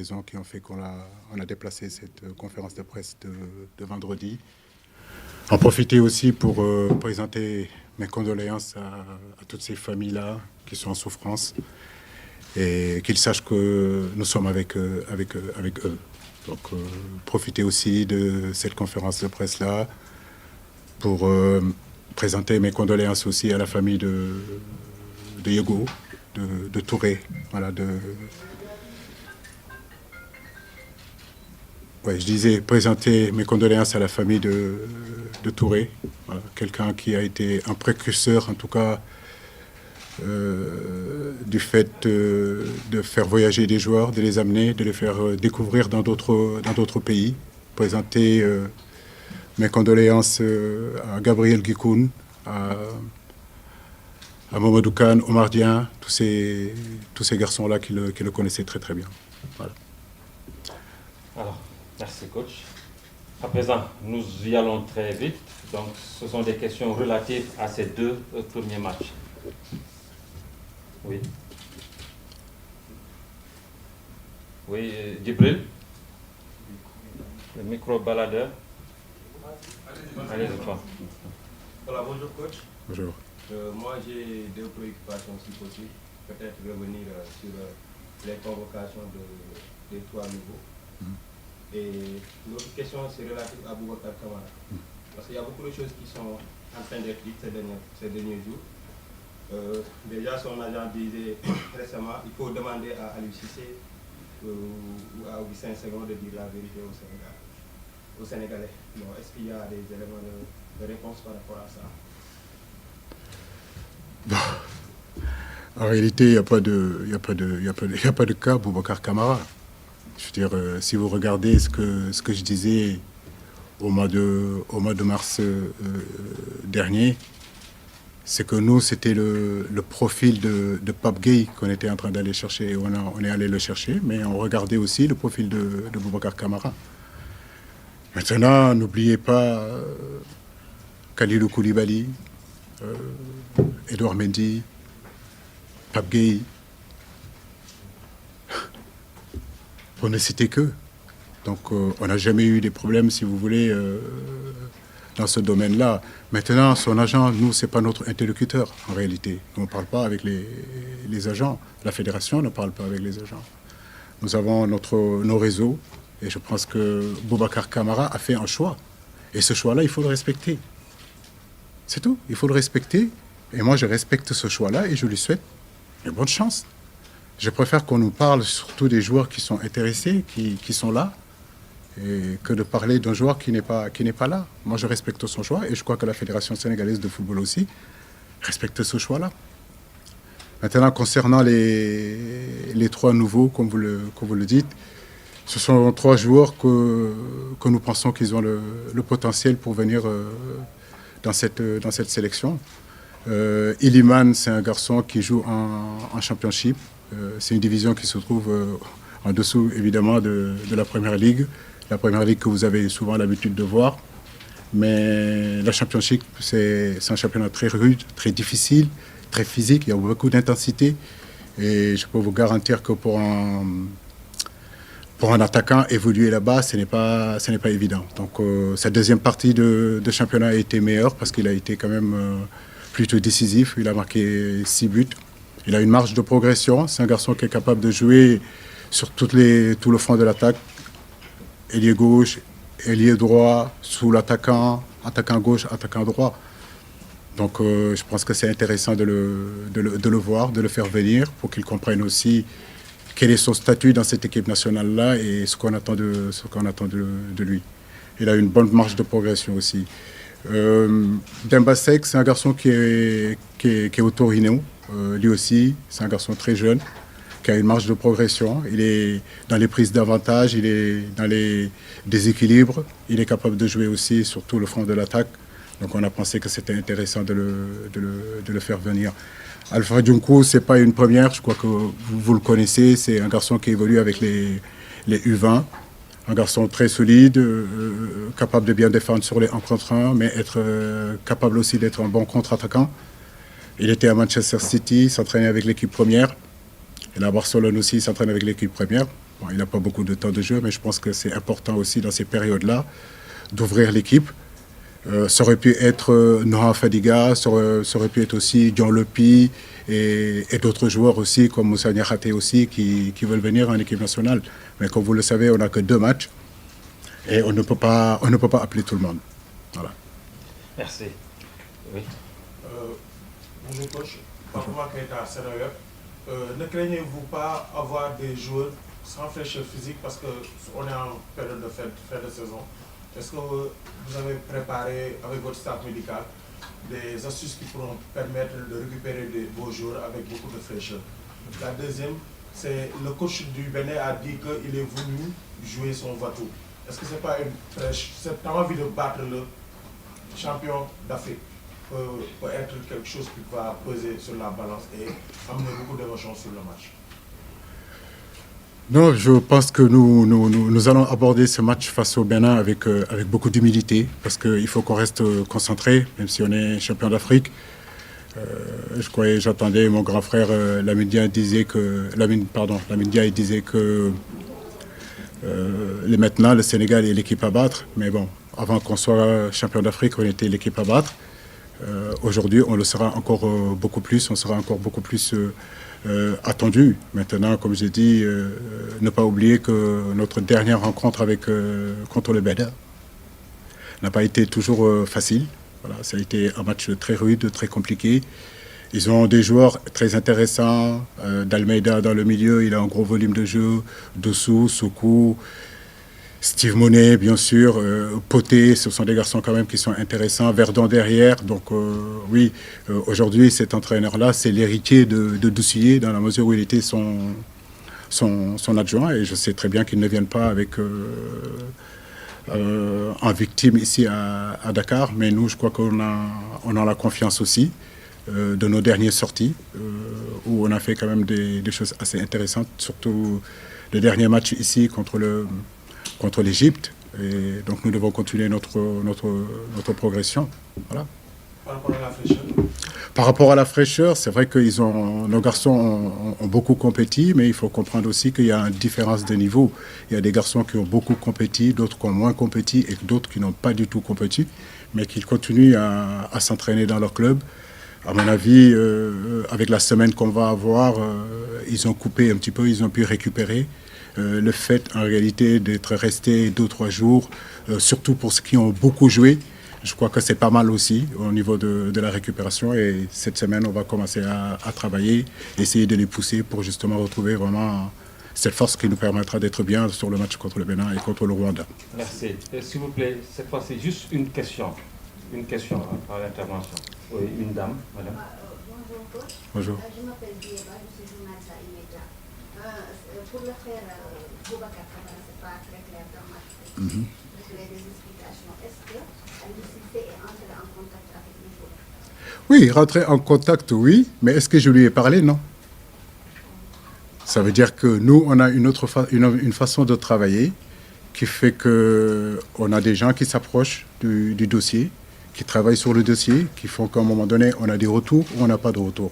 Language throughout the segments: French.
raisons qui ont fait on a déplacé cette conférence de presse de vendredi. En profiter aussi pour présenter mes condoléances à toutes ces familles-là qui sont en souffrance et qu'ils sachent que nous sommes avec eux. Donc, profiter aussi de cette conférence de presse-là pour présenter mes condoléances aussi à la famille de Yego, de Touré. Voilà, je disais présenter mes condoléances à la famille de Touré, voilà, quelqu'un qui a été un précurseur, en tout cas, du fait de faire voyager des joueurs, de les amener, de les faire découvrir dans d'autres pays. Présenter mes condoléances à Gabriel Guikoun, à Mamadou Kane, Omar Dieng, tous ces garçons-là qui le connaissaient très très bien. Voilà. Alors, merci coach. À présent, nous y allons très vite. Donc, ce sont des questions relatives à ces deux premiers matchs. Oui. Oui, Djibril. Le micro-baladeur. Allez-y, toi. Voilà, bonjour coach. Bonjour. Moi j'ai deux préoccupations si possible. Peut-être revenir sur les convocations des trois nouveaux. Et l'autre question c'est relative à Boubacar Kamara. Parce qu'il y a beaucoup de choses qui sont en train d'être dites ces derniers jours. Déjà son agent disait récemment il faut demander à Aliou Cissé ou à Augustin Senghor de dire la vérité aux Sénégalais. Bon, est-ce qu'il y a des éléments de réponse par rapport à ça? Bon. En réalité, il n'y a pas de cas Boubacar Kamara. Je veux dire, si vous regardez ce que je disais au mois de mars dernier, c'est que nous, c'était le profil de Pape Gueye qu'on était en train d'aller chercher. Et on est allé le chercher, mais on regardait aussi le profil de Boubacar Kamara. Maintenant, n'oubliez pas Kalidou Koulibaly, Edouard Mendy, Pape Gueye, pour ne citer qu'eux. Donc on n'a jamais eu des problèmes, si vous voulez, dans ce domaine-là. Maintenant, son agent, nous, ce n'est pas notre interlocuteur, en réalité. Nous, on ne parle pas avec les agents. La fédération ne parle pas avec les agents. Nous avons nos réseaux, et je pense que Boubacar Kamara a fait un choix. Et ce choix-là, il faut le respecter. C'est tout, il faut le respecter. Et moi, je respecte ce choix-là et je lui souhaite une bonne chance. Je préfère qu'on nous parle surtout des joueurs qui sont intéressés, qui sont là, et que de parler d'un joueur qui n'est pas là. Moi, je respecte son choix et je crois que la Fédération sénégalaise de football aussi respecte ce choix-là. Maintenant, concernant les trois nouveaux, comme vous le dites, ce sont trois joueurs que nous pensons qu'ils ont le potentiel pour venir dans cette sélection. Iliman, c'est un garçon qui joue en championship. C'est une division qui se trouve en dessous, évidemment, de la Première Ligue. La Première Ligue que vous avez souvent l'habitude de voir. Mais la championship, c'est un championnat très rude, très difficile, très physique. Il y a beaucoup d'intensité. Et je peux vous garantir que pour un attaquant, évoluer là-bas, ce n'est pas évident. Donc, sa deuxième partie de championnat a été meilleure parce qu'il a été quand même plutôt décisif. Il a marqué 6 buts. Il a une marge de progression. C'est un garçon qui est capable de jouer sur tout le front de l'attaque. Ailier gauche, ailier droit, sous l'attaquant, attaquant gauche, attaquant droit. Donc je pense que c'est intéressant de le voir, de le faire venir pour qu'il comprenne aussi quel est son statut dans cette équipe nationale-là et ce qu'on attend de lui. Il a une bonne marge de progression aussi. Demba Seck, c'est un garçon qui est au Torino. Lui aussi, c'est un garçon très jeune, qui a une marge de progression. Il est dans les prises d'avantage, il est dans les déséquilibres. Il est capable de jouer aussi sur tout le front de l'attaque. Donc on a pensé que c'était intéressant de le faire venir. Alpha Djunkou, ce n'est pas une première, je crois que vous le connaissez. C'est un garçon qui évolue avec les U20. Un garçon très solide, capable de bien défendre sur les 1 contre 1, mais capable aussi d'être un bon contre-attaquant. Il était à Manchester City, s'entraînait avec l'équipe première. Et à Barcelone aussi, il s'entraîne avec l'équipe première. Bon, il n'a pas beaucoup de temps de jeu, mais je pense que c'est important aussi dans ces périodes-là d'ouvrir l'équipe. Ça aurait pu être Noah Fadiga, ça aurait pu être aussi Dion Lepi et d'autres joueurs aussi, comme Moussa Niakhaté aussi, qui veulent venir en équipe nationale. Mais comme vous le savez, on n'a que 2 matchs et on ne peut pas appeler tout le monde. Voilà. Merci. Oui. Bonjour coach, Pape Keita, Sénégal. Ne craignez-vous pas avoir des joueurs sans fraîcheur physique parce qu'on est en période de fin de saison? Est-ce que vous avez préparé avec votre staff médical des astuces qui pourront permettre de récupérer vos joueurs avec beaucoup de fraîcheur? La deuxième, c'est le coach du Bénin a dit qu'il est venu jouer son Vatou. Est-ce que ce n'est pas cette envie de battre le champion d'Afrique peut être quelque chose qui va peser sur la balance et amener beaucoup d'émotions sur le match? Non, je pense que nous allons aborder ce match face au Bénin avec beaucoup d'humilité, parce qu'il faut qu'on reste concentré, même si on est champion d'Afrique. J'entendais mon grand frère Lamine Dia disait que maintenant le Sénégal est l'équipe à battre, mais bon, avant qu'on soit champion d'Afrique, on était l'équipe à battre. Aujourd'hui, on le sera encore beaucoup plus, on sera encore beaucoup plus attendu. Maintenant, comme j'ai dit, ne pas oublier que notre dernière rencontre contre le Bénin n'a pas été toujours facile. Voilà, ça a été un match très rude, très compliqué. Ils ont des joueurs très intéressants. D'Almeida dans le milieu, il a un gros volume de jeu. Dossou, Soukou, Steve Monet, bien sûr, Poté, ce sont des garçons quand même qui sont intéressants. Verdon derrière. Donc oui, aujourd'hui, cet entraîneur-là, c'est l'héritier de Doucier dans la mesure où il était son adjoint. Et je sais très bien qu'il ne vienne pas avec en victime ici à Dakar. Mais nous, je crois qu'on a la confiance aussi de nos dernières sorties, où on a fait quand même des choses assez intéressantes, surtout le dernier match ici contre l'Égypte. Et donc nous devons continuer notre progression. Voilà. Par rapport à la fraîcheur? Par rapport à la fraîcheur, c'est vrai que nos garçons ont beaucoup compéti, mais il faut comprendre aussi qu'il y a une différence de niveau. Il y a des garçons qui ont beaucoup compéti, d'autres qui ont moins compéti et d'autres qui n'ont pas du tout compéti, mais qui continuent à s'entraîner dans leur club. À mon avis, avec la semaine qu'on va avoir, ils ont coupé un petit peu, ils ont pu récupérer. Le fait, en réalité, d'être resté 2-3 jours, surtout pour ceux qui ont beaucoup joué, je crois que c'est pas mal aussi au niveau de la récupération. Et cette semaine, on va commencer à travailler, essayer de les pousser pour justement retrouver vraiment cette force qui nous permettra d'être bien sur le match contre le Bénin et contre le Rwanda. Merci. S'il vous plaît, cette fois, c'est juste une question. Une question à l'intervention. Oui, une dame, madame. Bonjour coach. Bonjour. Je m'appelle Dieba, je suis journaliste à Immédia. Pour le frère Boubacar Kamara, ce n'est pas très clair dans ma tête. Je voulais des explications. Est-ce que Aliou Cissé est entré en contact avec les joueurs? Oui, rentrer en contact, oui, mais est-ce que je lui ai parlé? Non. Ça veut dire que nous, on a une façon de travailler qui fait qu'on a des gens qui s'approchent du dossier, qui travaillent sur le dossier, qui font qu'à un moment donné, on a des retours ou on n'a pas de retour.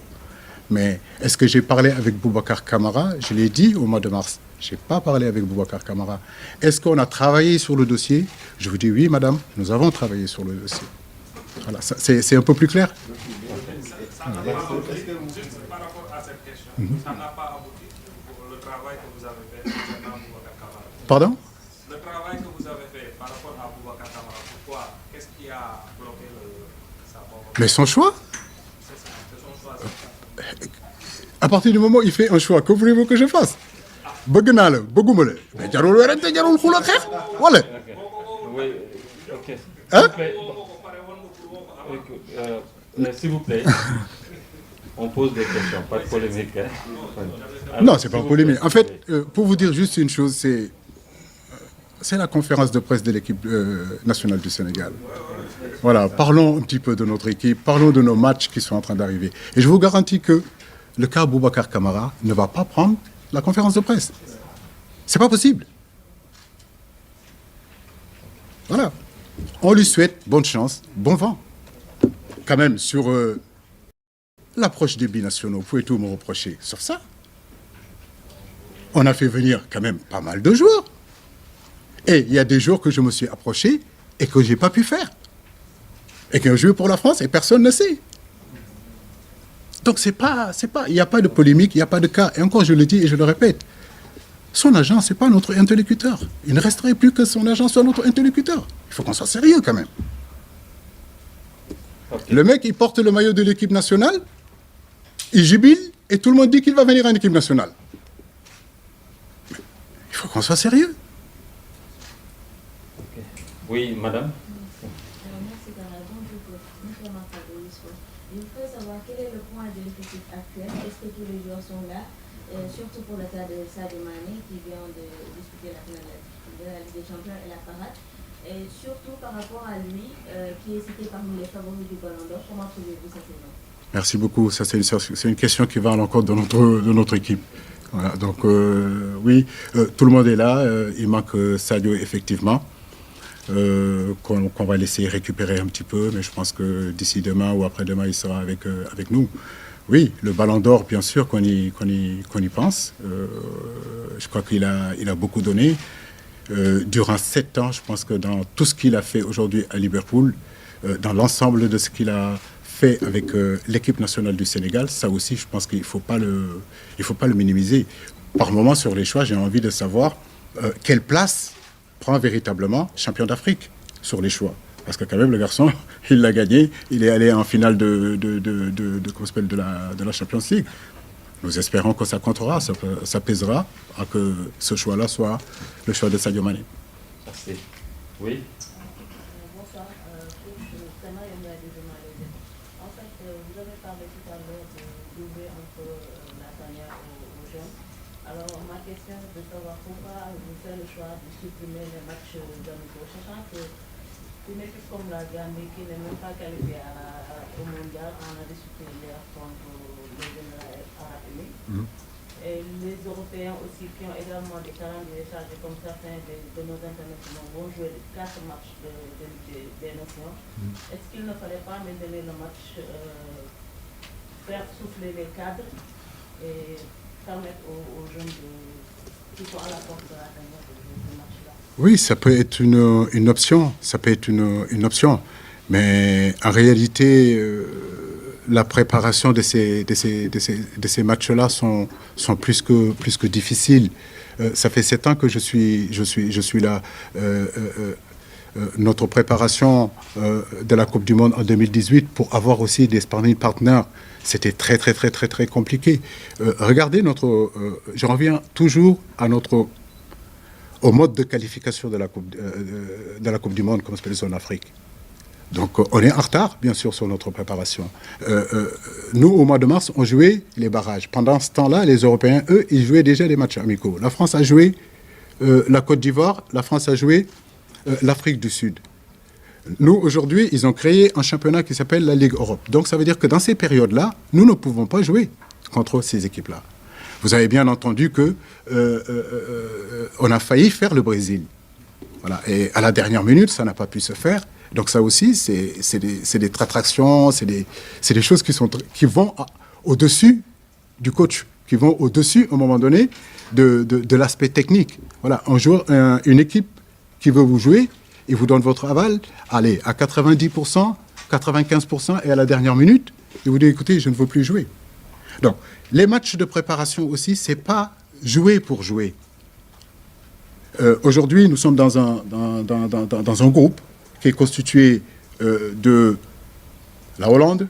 Mais est-ce que j'ai parlé avec Boubacar Kamara? Je l'ai dit au mois de mars. Je n'ai pas parlé avec Boubacar Kamara. Est-ce qu'on a travaillé sur le dossier? Je vous dis oui, madame, nous avons travaillé sur le dossier. Voilà, c'est un peu plus clair? Par rapport à cette question, ça n'a pas abouti pour le travail que vous avez fait concernant Boubacar Kamara? Pardon? Le travail que vous avez fait par rapport à Boubacar Kamara, pourquoi? Qu'est-ce qui a bloqué sa convocation? Mais son choix? C'est ça, c'est son choix. À partir du moment où il fait un choix, que voulez-vous que je fasse? bëgg naa la bëgguma la mais jarul werante jarul xuloo xeex wala. Oui, ok. Hein? S'il vous plaît, on pose des questions, pas de polémique. Hein? Non, c'est pas polémique. En fait, pour vous dire juste une chose, c'est la conférence de presse de l'équipe nationale du Sénégal. Voilà, parlons un petit peu de notre équipe, parlons de nos matchs qui sont en train d'arriver. Et je vous garantis que le cas Boubacar Kamara ne va pas prendre la conférence de presse. C'est pas possible. Voilà. On lui souhaite bonne chance, bon vent. Quand même, sur l'approche des binationaux, vous pouvez tout me reprocher sur ça. on a fait venir quand même pas mal de joueurs. Et il y a des jours que je me suis approché et que je n'ai pas pu faire. Et qui ont joué pour la France et personne ne sait. Donc il n'y a pas de polémique, il n'y a pas de cas. Et encore, je le dis et je le répète, son agent, ce n'est pas notre interlocuteur. Il ne resterait plus que son agent soit notre interlocuteur. Il faut qu'on soit sérieux quand même. Ok. Le mec, il porte le maillot de l'équipe nationale, il jubile et tout le monde dit qu'il va venir en équipe nationale. Mais il faut qu'on soit sérieux. Ok. Oui, madame. Merci Dara. Bonjour, Nicolas Macado, Sport. Je voudrais savoir quel est le point de l'effectif actuel. Est-ce que tous les joueurs sont là? Surtout pour le cas de Sadio Mané qui vient de disputer la finale de la Ligue des Champions et la parade. Et surtout par rapport à lui, qui est cité parmi les favoris du Ballon d'Or. Comment trouvez-vous sa saison? Merci beaucoup. Ça, c'est une question qui va à l'encontre de notre équipe. Voilà. Donc, oui, tout le monde est là. Il manque Sadio, effectivement, qu'on va laisser récupérer un petit peu. Mais je pense que d'ici demain ou après-demain, il sera avec nous. Oui, le Ballon d'Or, bien sûr qu'on y pense. Je crois qu'il a beaucoup donné. Durant 7 ans, je pense que dans tout ce qu'il a fait aujourd'hui à Liverpool, dans l'ensemble de ce qu'il a fait avec l'équipe nationale du Sénégal, ça aussi, je pense qu'il ne faut pas le minimiser. Par moment, sur les choix, j'ai envie de savoir quelle place prend véritablement champion d'Afrique sur les choix. Parce que quand même, le garçon, il l'a gagné. Il est allé en finale de la Champions League. Nous espérons que ça comptera, ça pèsera à que ce choix-là soit le choix de Sadio Mané. Merci. Oui. Bonsoir. Vraiment, il y a des malaises. En fait, vous avez parlé tout à l'heure de doubler entre la carrière aux jeunes. Alors, ma question est de savoir pourquoi vous faites le choix de supprimer les matchs d'amicaux, sachant que une équipe comme la Gambie qui n'est même pas qualifiée au mondial, on a discuté hier contre les Émirats arabes unis. Et les Européens aussi qui ont également des calendriers chargés comme certains de nos internationaux vont jouer 4 matchs des Nations. Est-ce qu'il ne fallait pas maintenir le match, faire souffler les cadres et permettre aux jeunes qui sont à la porte de la carrière de jouer ce match-là? Oui, ça peut être une option, mais en réalité, la préparation de ces matchs-là sont plus que difficiles. Ça fait 7 ans que je suis là. Notre préparation de la Coupe du Monde en 2018 pour avoir aussi des sparring partners, c'était très compliqué. Regardez je reviens toujours au mode de qualification de la Coupe du Monde comme c'est en Afrique. Donc on est en retard, bien sûr, sur notre préparation. Nous, au mois de mars, on jouait les barrages. Pendant ce temps-là, les Européens, eux, ils jouaient déjà des matchs amicaux. La France a joué la Côte d'Ivoire, la France a joué l'Afrique du Sud. Nous, aujourd'hui, ils ont créé un championnat qui s'appelle la Ligue Europe. Donc ça veut dire que dans ces périodes-là, nous ne pouvons pas jouer contre ces équipes-là. Vous avez bien entendu que on a failli faire le Brésil. Voilà. Et à la dernière minute, ça n'a pas pu se faire. Donc ça aussi, c'est des tratractions, c'est des choses qui vont au-dessus du coach, qui vont au-dessus, à un moment donné, de l'aspect technique. Voilà. Un joueur, une équipe qui veut vous jouer, il vous donne votre aval, allez, à 90%, 95%, et à la dernière minute, il vous dit, écoutez, je ne veux plus jouer. Donc, les matchs de préparation aussi, c'est pas jouer pour jouer. Aujourd'hui, nous sommes dans un groupe qui est constitué de la Hollande,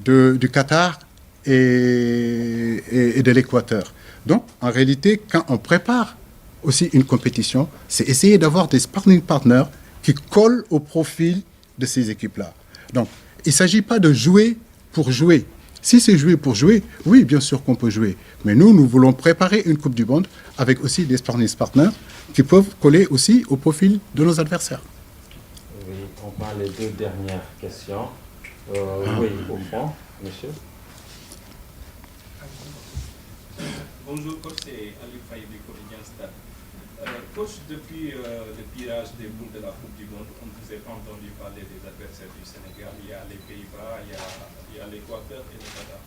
du Qatar et de l'Équateur. Donc, en réalité, quand on prépare aussi une compétition, c'est essayer d'avoir des sparring partners qui collent au profil de ces équipes-là. Donc, il ne s'agit pas de jouer pour jouer. Si c'est jouer pour jouer, oui, bien sûr qu'on peut jouer. Mais nous voulons préparer une Coupe du Monde avec aussi des sparring partners qui peuvent coller aussi au profil de nos adversaires. Oui, on prend les 2 dernières questions. Oui, au fond, monsieur. Bonjour, coach, c'est Ali Faye du Quotidien Stade. Coach, depuis le tirage des boules de la Coupe du Monde, on ne vous a pas entendu parler des adversaires du Sénégal. Il y a les Pays-Bas, il y a l'Équateur et le Qatar.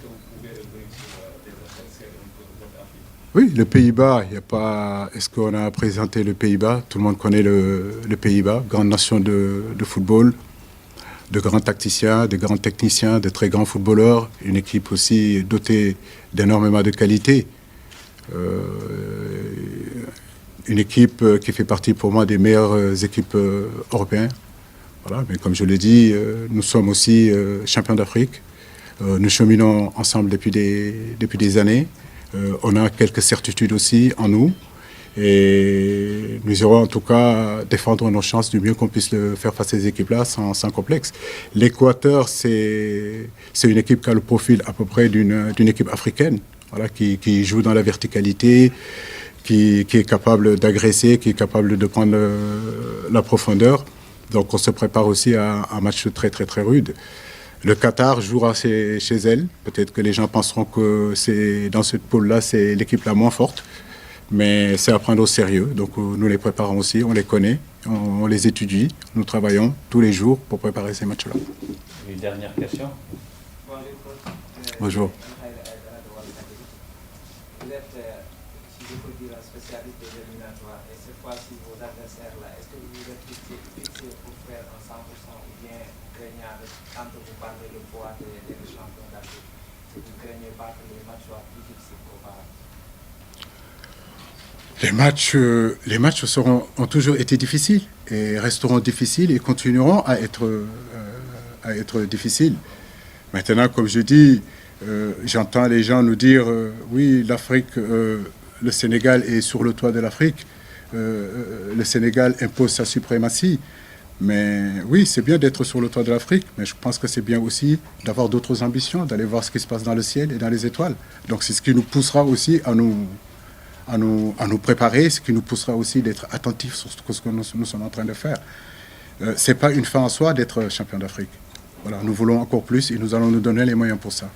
que vous pouvez revenir sur des adversaires un peu de votre Afrique? Oui, le Pays-Bas, il y a pas. Est-ce qu'on a présenté le Pays-Bas? Tout le monde connaît le Pays-Bas, grande nation de football, de grands tacticiens, de grands techniciens, de très grands footballeurs, une équipe aussi dotée d'énormément de qualité. Une équipe qui fait partie pour moi des meilleures équipes européennes. Voilà, mais comme je l'ai dit, nous sommes aussi champions d'Afrique. Nous cheminons ensemble depuis des années. On a quelques certitudes aussi en nous. Et nous irons en tout cas défendre nos chances du mieux qu'on puisse le faire face à ces équipes-là sans complexe. L'Équateur, c'est une équipe qui a le profil à peu près d'une équipe africaine, voilà, qui joue dans la verticalité, qui est capable d'agresser, qui est capable de prendre la profondeur. Donc on se prépare aussi à un match très très très rude. Le Qatar jouera chez elle. Peut-être que les gens penseront que dans cette poule-là, c'est l'équipe la moins forte. Mais c'est à prendre au sérieux. Donc nous les préparons aussi, on les connaît, on les étudie. Nous travaillons tous les jours pour préparer ces matchs-là. Une dernière question. Bonjour. Vous êtes, si je peux dire, un spécialiste des éliminatoires. Et cette fois-ci, vos adversaires-là, est-ce que vous êtes fixés pour faire un 100% ou bien craignez avec, quand vous parlez le poids des champions d'Afrique, vous ne craignez pas que les matchs soient plus difficiles qu'auparavant? Les matchs ont toujours été difficiles et resteront difficiles et continueront à être difficiles. Maintenant, comme je dis, j'entends les gens nous dire oui, l'Afrique, le Sénégal est sur le toit de l'Afrique, le Sénégal impose sa suprématie. Mais oui, c'est bien d'être sur le toit de l'Afrique, mais je pense que c'est bien aussi d'avoir d'autres ambitions, d'aller voir ce qui se passe dans le ciel et dans les étoiles. Donc c'est ce qui nous poussera aussi à nous préparer, ce qui nous poussera aussi d'être attentifs sur ce que nous sommes en train de faire. Ce n'est pas une fin en soi d'être champion d'Afrique. Voilà, nous voulons encore plus et nous allons nous donner les moyens pour ça.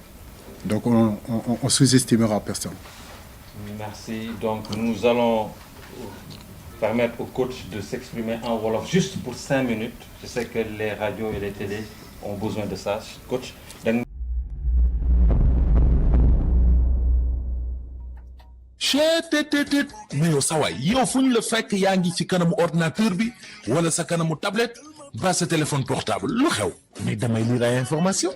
Donc on sous-estimera personne. Merci. Donc nous allons permettre au coach de s'exprimer en Wolof juste pour 5 minutes. Je sais que les radios et les télés ont besoin de ça. Coach, cheetetetet mais yow sa waay yow fu ñu la fekk yaa ngi ci kanamu ordinateur bi wala sa kanamu tablette ba sa téléphone portable lu xew mais damay lire ay information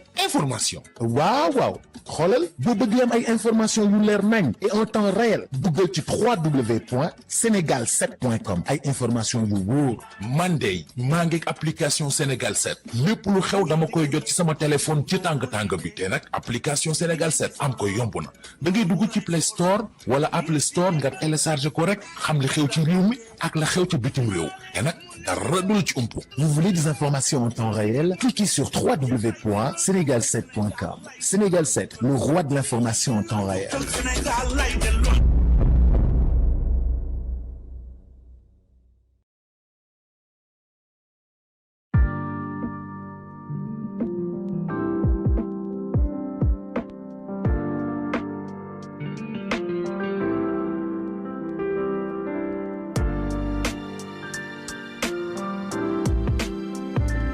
waaw xoolal boo bëgg am ay information yu leer nañ et en temps réel duggal ci www.senegal7.com ay information yu wóor man de maa ngi application Sénégal 7 lépp lu xew dama koy jot ci sama téléphone ci tàng bi te nag application Sénégal 7 am ko yomb na da ngay dugg ci Play Store wala Apple Store nga télécharger ko rek xam li xew ci réew mi ak la xew ci bitim réew te nag dara du ci umpu. Vous voulez des informations en temps réel? Cliquez sur www.senegal7.com. Sénégal 7, le roi de l'information en temps réel.